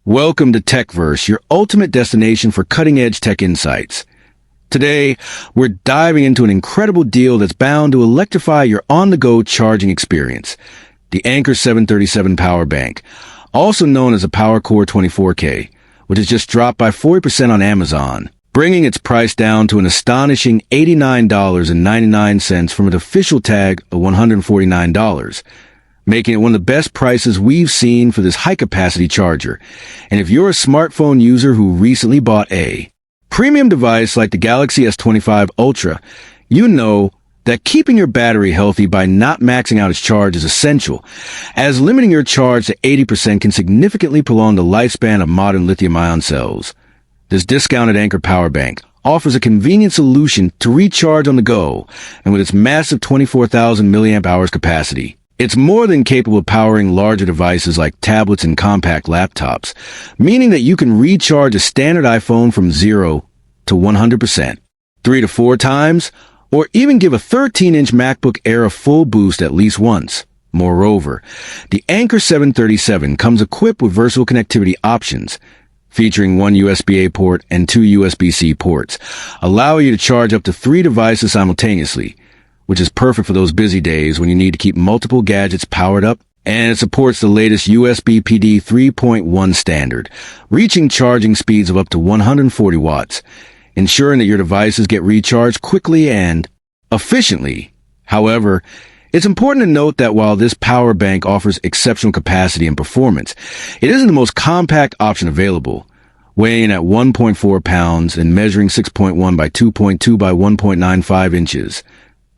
Welcome to TechVerse, your ultimate destination for cutting-edge tech insights. Today, we're diving into an incredible deal that's bound to electrify your on-the-go charging experience. The Anker 737 power bank, also known as a PowerCore 24K, which has just dropped by 40% on Amazon, bringing its price down to an astonishing $89.99 from an official tag of $149. Making it one of the best prices we've seen for this high-capacity charger. And if you're a smartphone user who recently bought a premium device like the Galaxy S25 Ultra, you know that keeping your battery healthy by not maxing out its charge is essential, as limiting your charge to 80% can significantly prolong the lifespan of modern lithium-ion cells. This discounted Anker power bank offers a convenient solution to recharge on the go, and with its massive 24,000 milliamp hours capacity, it's more than capable of powering larger devices like tablets and compact laptops, meaning that you can recharge a standard iPhone from 0 to 100%, 3 to 4 times, or even give a 13-inch MacBook Air a full boost at least once. Moreover, the Anker 737 comes equipped with versatile connectivity options, featuring one USB-A port and 2 USB-C ports, allowing you to charge up to 3 devices simultaneously, which is perfect for those busy days when you need to keep multiple gadgets powered up. And it supports the latest USB PD 3.1 standard, reaching charging speeds of up to 140 watts, ensuring that your devices get recharged quickly and efficiently. However, it's important to note that while this power bank offers exceptional capacity and performance, it isn't the most compact option available, weighing in at 1.4 pounds and measuring 6.1 by 2.2 by 1.95 inches.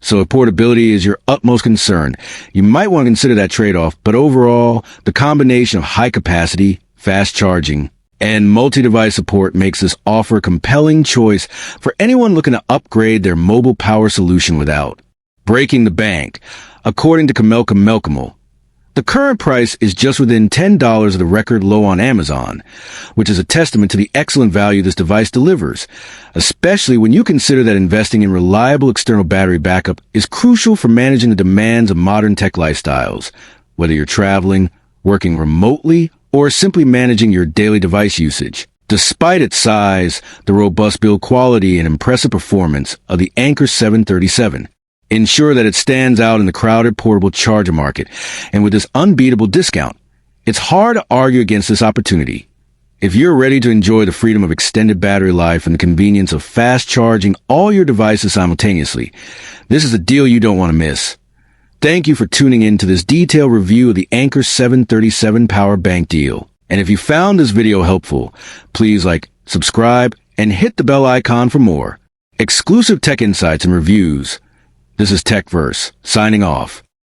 So if portability is your utmost concern, you might want to consider that trade-off, but overall, the combination of high capacity, fast charging, and multi-device support makes this offer a compelling choice for anyone looking to upgrade their mobile power solution without breaking the bank. According to Melkamel, the current price is just within $10 of the record low on Amazon, which is a testament to the excellent value this device delivers, especially when you consider that investing in reliable external battery backup is crucial for managing the demands of modern tech lifestyles, whether you're traveling, working remotely, or simply managing your daily device usage. Despite its size, the robust build quality and impressive performance of the Anker 737 ensure that it stands out in the crowded portable charger market, and with this unbeatable discount, it's hard to argue against this opportunity. If you're ready to enjoy the freedom of extended battery life and the convenience of fast charging all your devices simultaneously, this is a deal you don't want to miss. Thank you for tuning in to this detailed review of the Anker 737 power bank deal. And if you found this video helpful, please subscribe, and hit the bell icon for more exclusive tech insights and reviews. This is TechVerse, signing off.